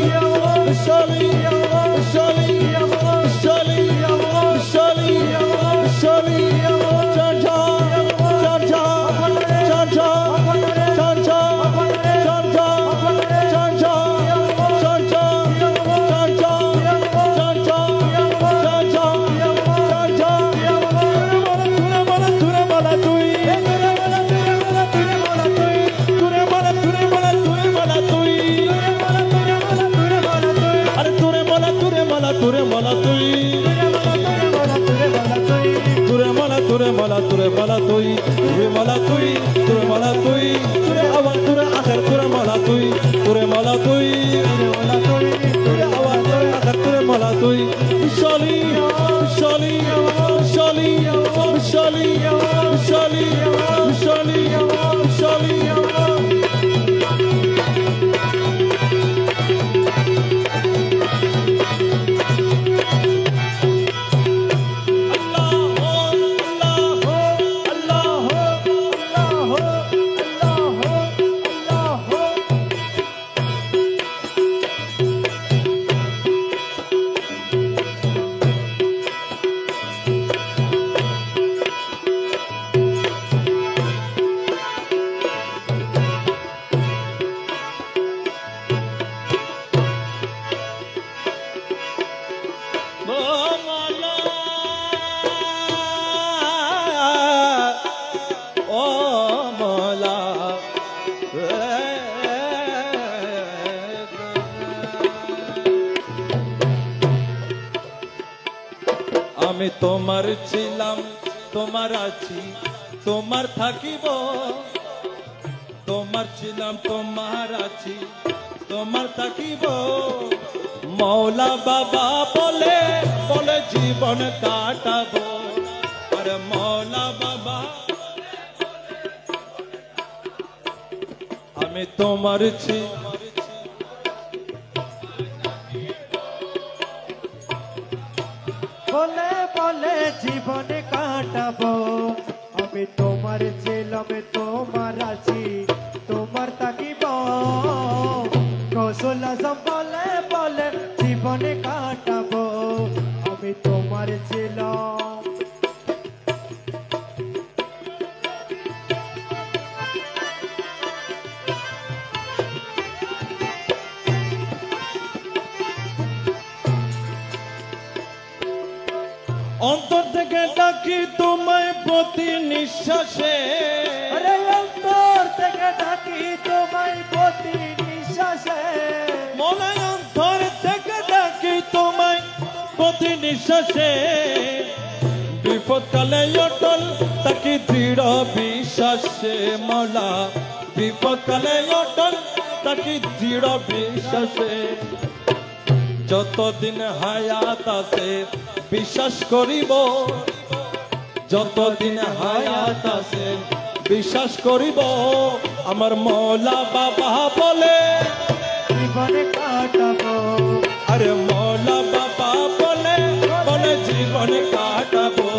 তুরে মলা তুই তুরে মলা তুরে মলা তুরে মলা তুই তুরে মলা তুই তুরে মলা তুই তুরে আওয়াজ তুরে আখের তুরে মলা তুই তুরে মলা তুই তুরে আওয়াজ তুরে আখের তুরে মলা তুই বিশালি বিশালি বিশালি বিশালি বিশালি বিশালি বিশালি আমি তোমার ছিলাম তোমার আছি তোমার থাকিব তোমার ছিলাম তোমার আছি তোমার থাকিব মৌলা বাবা বলে বলে জীবন কাটাবো আর মৌলা বাবা আমি তোমার ছি বলে বলে জীবনে কাটাবো আমি তোমার ছিলাম তোমার আছি তোমার থাকিব কৌশল আজম বলে বলে জীবনে কাটাবো আমি তোমার ছিলাম অন্তর থেকে ডাকি তোমায় প্রতি নিঃশ্বাসে আরে অন্তর থেকে ডাকি তোমায় প্রতি নিঃশ্বাসে মনে অন্তর থেকে ডাকি তোমায় প্রতি নিঃশ্বাসে বিপদকালে অটল তাকি দৃঢ় বিশ্বাসে মৌলা বিপদকালে অটল তাকি দৃঢ় বিশ্বাসে যতদিন হায়াত আছে বিশ্বাস করিব যতদিন হায়াত আছে বিশ্বাস করিব আমার মৌলা বাবা বলে জীবনে কাটাবো আরে মৌলা বাবা বলে বলে জীবন কাটাবো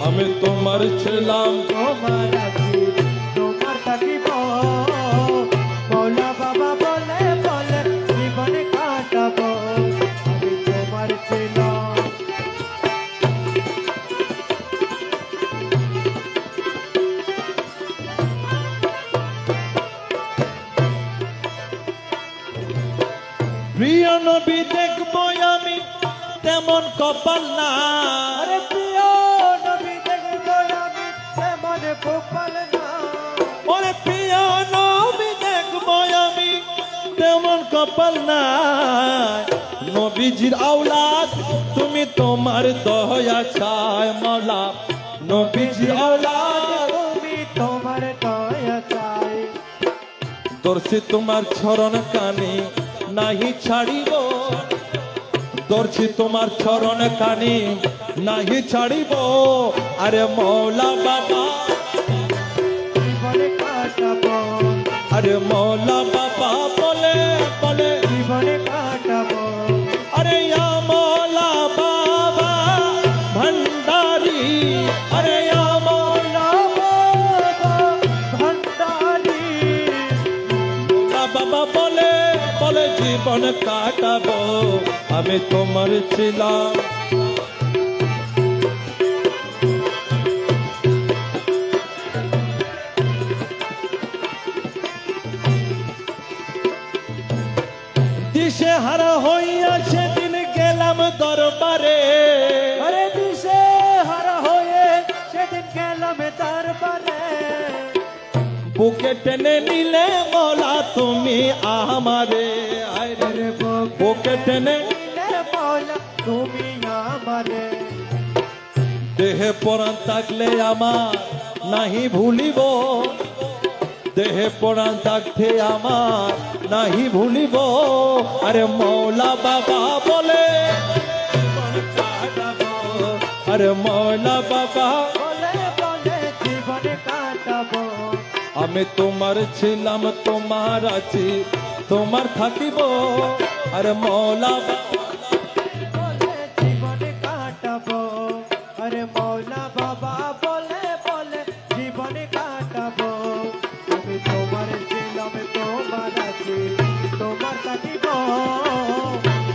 আমি তোমার ছিলাম তোমার আছি তোমার থাকিব মৌলা বাবা বলে বলে জীবনে কাটাবো আমি তোমার ছিলাম প্রিয় নবী দেখবো আমি তেমন কপাল না আরে প্রিয় নবী দেখবো আমি তেমন কপাল না ওরে প্রিয় নবী দেখবো আমি তেমন কপাল না নবীজির আওলাদ তুমি তোমার দয়া চায় মৌলা নবীজির আওলাদ তুমি তোমার দয়া চাই দর্শি তোমার চরণ কানি নাহি ছাড়িব দর্শি তোমার চরণ কানি নাহি ছাড়িব আরে মৌলা বাবা জীবনে কাটাবো আরে মৌলা বাবা বলে বলে জীবনে কাটাবো अरे या मौला बाबा भंडारी अरे या मौला भंडारी बाबा बोले बोले जीवन काटाबो আমি তোমার ছিলাম দিশে হারা হইয়া সেদিন গেলাম দরবারে अरे दिशे हरा होए सेदिन गेलाम दरबारे বুকে টেনে নিলে মৌলা তুমি আমারে আরে अरे বুকে টেনে बोले मौला তুমি আমারে দেহে পরাণ থাকলে আমার নাহি ভুলিব, দেহে পরাণ থাকতে আমার নাহি ভুলিব। আরে মৌলা বাবা বলে জীবন কাটাবো, আরে মৌলা বাবা বলে বলে জীবন কাটাবো। আমি তোমার ছিলাম তোমার আছি তোমার থাকিব। আরে মৌলা বাবা বলে জীবন কাটাবো, আরে মৌলা বাবা বলে বলে জীবন কাটাবো। আমি তোমার ছিলাম তোমার আছি তোমার থাকিব।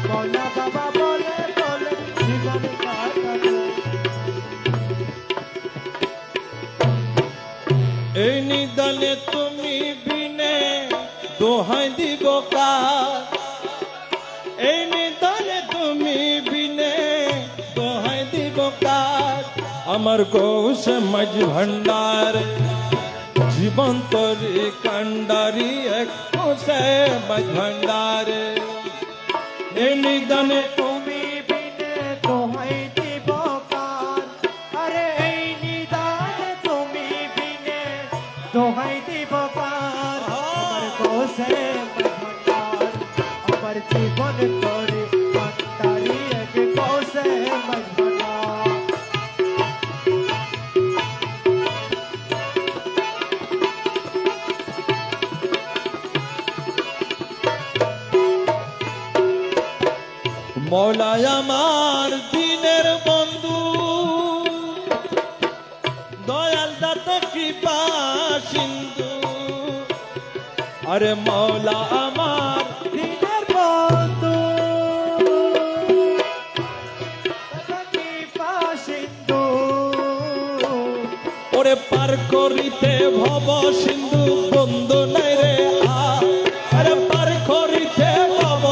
মৌলা বাবা বলে বলে জীবন কাটাবো। এই নিদানে তুমি বিনে দোহাই দিব কার, এই নিদানে তুমি বিনে দোহাই দিব কার। আমার গৌস মজ ভণ্ডার জীবন তরি কান্ডারি এক গৌসে মজ ভণ্ডার। এই নিদানে তুমি বিনে দোহাই দিব কার, আরে এই নিদানে তুমি বিনে দোহাই দিব কার। আমার কোসে মজভান্ডার, আমার জীবন করে কান্ডারি এক কোসে মজভান্ডার। মৌলাই আমার দিনের বন্ধু, দয়াল দাতা কৃপা সিন্ধু। আরে মৌলা আমার দিনের বন্ধু কৃপা সিন্ধু, ওরে পার করিতে ভব সিন্ধু বন্ধু নাই রে আর। আরে পার করিতে ভব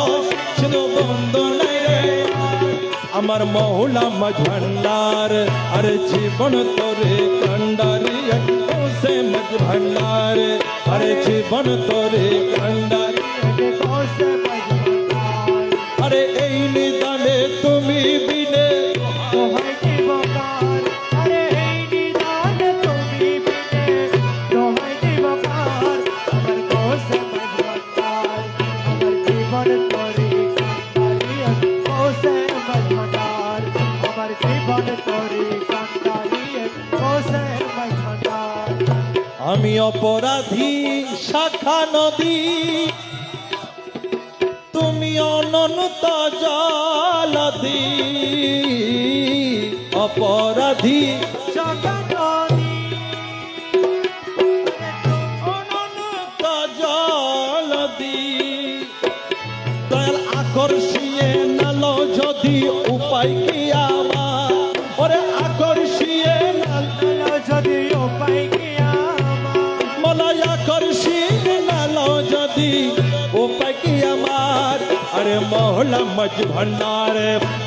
সিন্ধু বন্ধু নাই রে আমার মৌলা মজ ভণ্ডার। আরে জীবন তোরে কান্ডারি এক গৌসে মজ ভণ্ডার। আরে জীবন তোরে কান্ডারি এক কোসে মজভান্ডার। আরে এই নিদানে তুমি বিনে দোহাই দিব কার, আরে এই নিদানে তুমি বিনে দোহাই দিব কার। আমার কোসে মজভান্ডার, আমার জীবন তরি কান্ডারি এক কোসে মজভান্ডার। আমার জীবন তরি কান্ডারি এক কোসে মজভান্ডার। আমি অপরাধী শাখা নদী, তুমি অনন্ত জলধি। অপরাধী জগন্নাথী অনন্ত জলধি। দয়াল আকর্ষিয়ে নালো যদি উপায় কি আমার, ওরে আকর্ষিয়ে নাল যদি উপায় কি আমার। মলয় আকর্ষিয়ে নালো যদি উপায় কি আমার। আরে মৌলা মজ ভণ্ডার,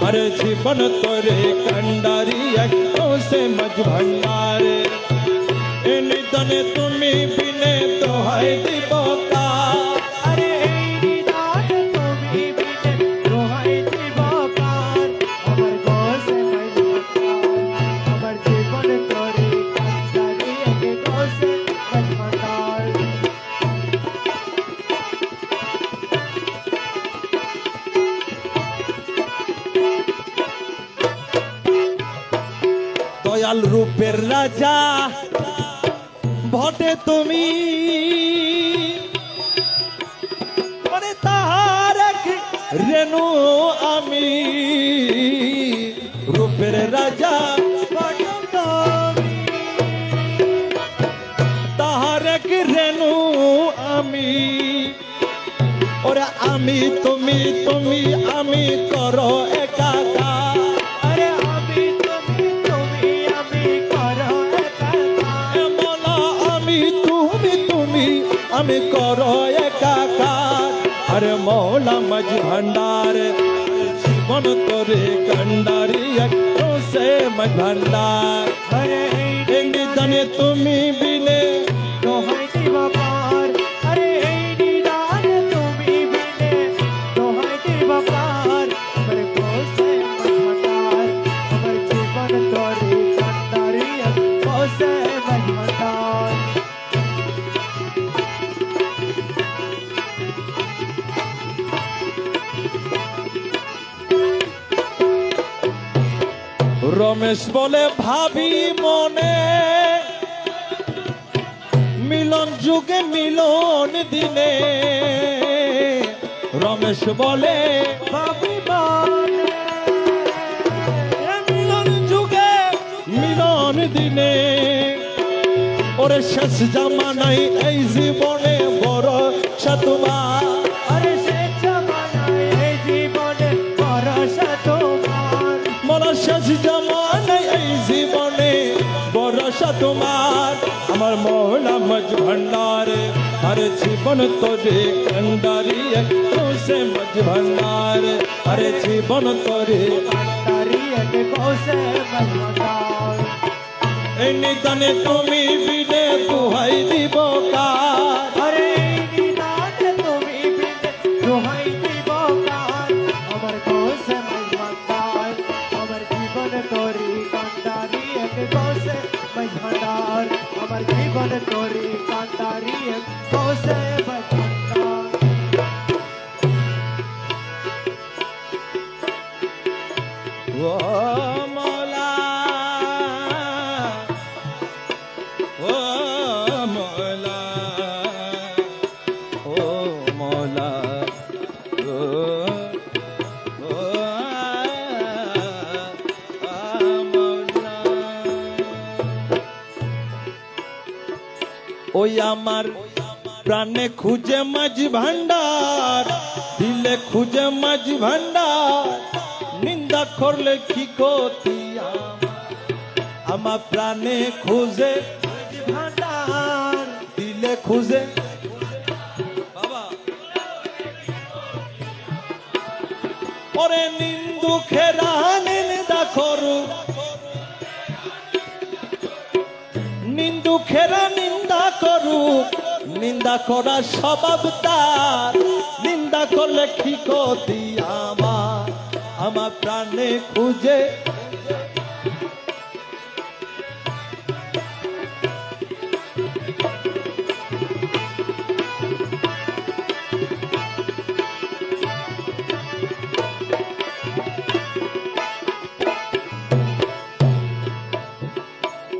আরে জীবন তোরে কান্ডারি এক গৌসে মজ ভণ্ডার। এ নিদানে তুমি বিনে দোহাই দিব কার, আরে এই নিদানে তুমি বিনে দোহাই দিব কার। আমার কোসে মজভান্ডার, আমার জীবন তরি কান্ডারি এক কোসে মজভান্ডার। দয়াল রূপের রাজা ভটে তুমি। ওরে তাহার এক রেণু আমি, রূপের রাজা বড় তুমি, তাহার এক রেণু আমি। ওরে আমি তুমি তুমি আমি করো একাকার। আরে আমি তুমি আমি করো একাকার। মৌলা আমি তুমি আমি করো একাকার। আরে মৌলা মজ ভণ্ডার, জীবন তোরে কান্ডারি এক গৌসে মজ ভণ্ডার। আরে এই নিদানে তুমি বিনে দোহাই দিব কার, আরে এই নিদানে তুমি বিনে দোহাই দিব কার। আমার কোসে রমেশ বলে ভাবি মনে মিলন যুগে মিলন দিনে রমেশ বলে ভাবি মনে মিলন যুগে মিলন দিনে ওরে শেষ জামানাই এই জীবনে বড় তোমার আরে শেষ জামানায় এই জীবনে ভরসা তোমার মোরা শেষ জামানাই এই জীবনে ভরসা তোমার আমার মৌলা মজ ভন্ডারে हरे जीवन तोरे कंडारी से मज भंडार हरे जीवन तोरे कंडारी से मज भंडार निदाने तुमी बिने दुहाई दिब कार हरे निदाने तुमी बिने दुहाई दिब कार अमर को से मज भंडार अमर जीवन तोरी कंडारी से मज भंडार अमर जीवन तोरी कंडारी से मज भंडार ओ मौला ओ मौला ओ मौला ওই আমার প্রাণে খুঁজে মাঝ ভান্ডার দিলে খুঁজে মাঝ ভান্ডার নিন্দা করলে কি ক্ষতি আমার প্রাণে খুঁজে মাঝ ভান্ডার দিলে খুঁজে বাবা ওরে নিন্দু খেরা নিন্দা করু নিন্দু খেরা নিন্দা করুক নিন্দা করা স্বভাব তার নিন্দা করলে কি ক্ষতি আমার প্রাণে খুঁজে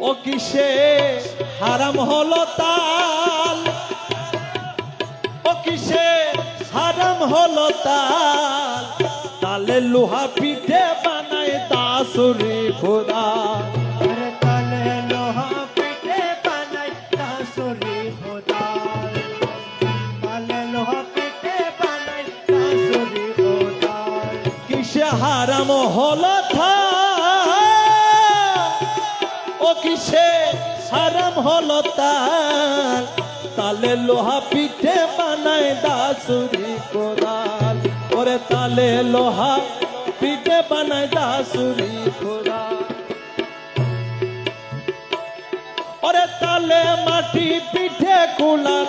ও কিসে হারাম হলো তাল ও কিসে হারাম হলো তাল তালে লোহা পিঠে বানায় দাসুরি খোদা अरे ताले लोहा पीटे बनाई दासुरी खुदा ताले लोहा पीटे बनाई दासुरी खुदा কিসে হারাম হলো ও কিসে হারাম হলো তাল তালে লোহা পিঠে বানায় দাসুরি কোদাল ওরে তালে লোহা পিঠে বানায় দাসুরি কোদাল ওরে তালে মাটি পিঠে কুলাল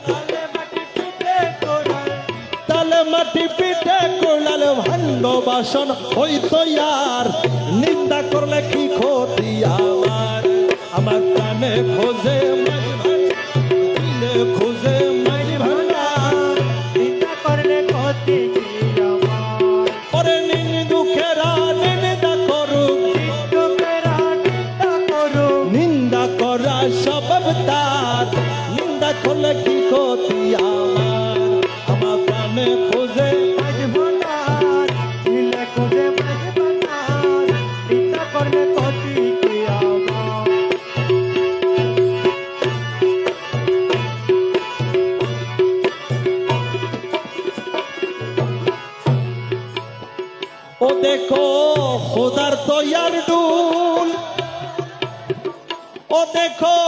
ताले माटी पीटे कोड़ल তালে মাটি পিঠে কুলাল ভাণ্ড বাসন হইতো আর নিন্দা করলে কি ক্ষতি আমার প্রাণে খোঁজে মাঝ ভান্ডার খোঁজে মাঝ ভান্ডার निंदा करने कोती की अमार ওরে নিন্দুকেরা নিন্দা করুক चित्तो मेरा निंदा करो নিন্দা করা স্বভাব তার নিন্দা করলে কি ক্ষতি আমার প্রাণে খোঁজে मज भंडार दिले खुदे मज भंडार निंदा करने कोती की अमार ও দেখো খোদার তৈয়ার ডুল ও দেখো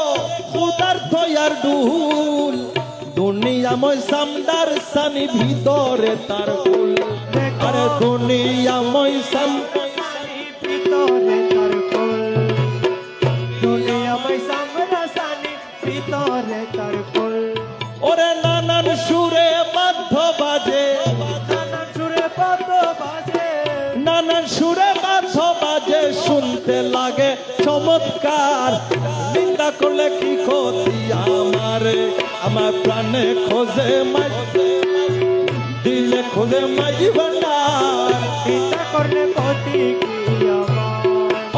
খোদার তৈয়ার ডুল দুনিয়াময় সামদার সানি ভিতরে তার ফুল আরে দুনিয়াময় সাম ভিতরে তার ফুল দুনিয়াময় সামরাসানি ভিতরে তার ফুল ওরে নানান সুরে বাদ্য বাজে নানান সুরে পাত বাজে নানান সুরে বাদ্য বাজে শুনতে লাগে চমৎকার নিন্দা করলে কি ক্ষতি আমার প্রাণে খোঁজে মাঝ দিলে খোঁজে মাঝ ভান্ডার নিন্দা করলে কোতি কি আমার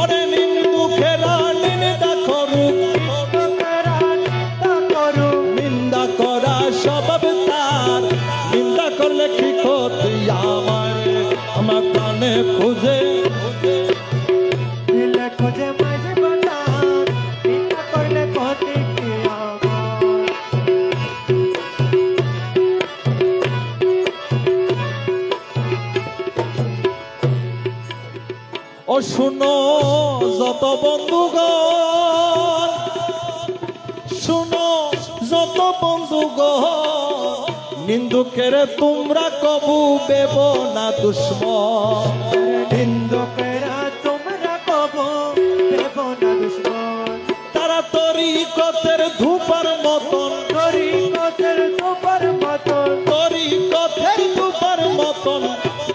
ওরে আমার প্রাণে খোঁজে দিলে খোঁজে মাঝ বাজার নিন্দা করলে ক্ষতি কি আমার ও শুনো যত বন্ধুগণ শুনো যত বন্ধুগণ নিন্দুকের তোমরা কবু বেব না দুশ্মন নিন্দুকেরা তোমরা কবু দেব না দুশ্মন তারা তরিকতের ধূপার মতন তরিকতের ধূপার মতন তরিকতের ধূপার মতন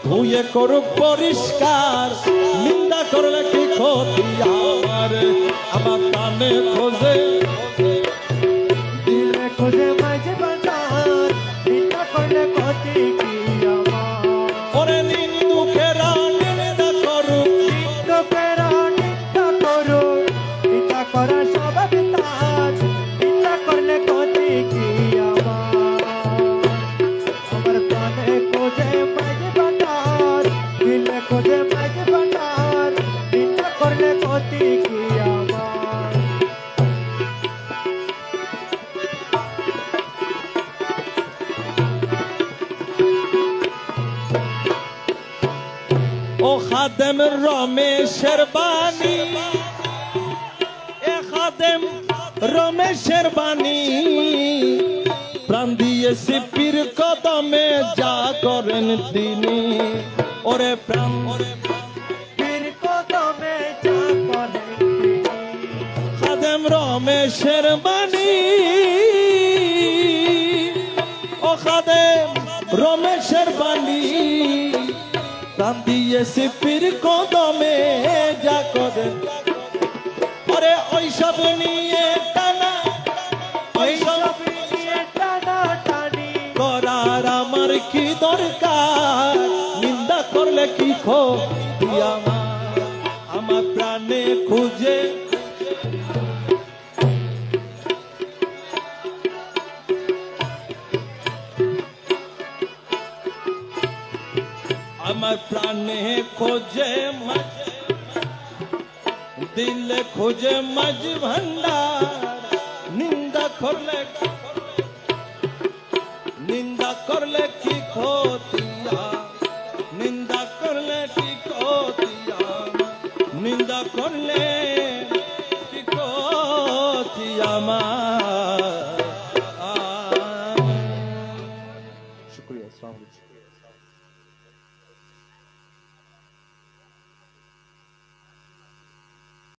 ধুয়ে করুক পরিষ্কার নিন্দা করলে কি ক্ষতি আমার আমার কানে খোঁজে দিলে খোঁজে মাঝ বাজার নিন্দা করলে ক্ষতি কি আমার ওরে নিন্দুকেরা নিন্দা করুক নিন্দুকেরা নিন্দা করুক নিন্দা করা স্বাভাবিক কাজ নিন্দা করলে ক্ষতি কি আমার আমার প্রাণে খোঁজে মাঝ বাজার দিলে খোঁজে মাঝ বাজার নিন্দা করলে ক্ষতি কি আমার ও খাদেম রমেশের বাণী এ খাদেম রমেশের বাণী প্রাণ দিয়েছি পীর কদমে যা করেন তিনি ওরে প্রাণ পীর কদমে যা করেন তিনি খাদেম রমেশের বাণী ও খাদেম রমেশের বাণী প্রাণ দিয়েছি পীর কদমে যা করেন ওরে ওইসব নিয়ে টানা ওইসব নিয়ে টানাটানি করার আমার কি দরকার নিন্দা করলে কি ক্ষতি আমার আমার প্রাণে খুঁজে আমার প্রাণে খোঁজে দিলে খোঁজে মাঝ ভান্ডার নিন্দা করলে কি ক্ষতিয়া নিন্দা করলে কি ক্ষতিয়া নিন্দা করলে কি ক্ষতি আমার শুক্রিয়া আসসালামু আলাইকুম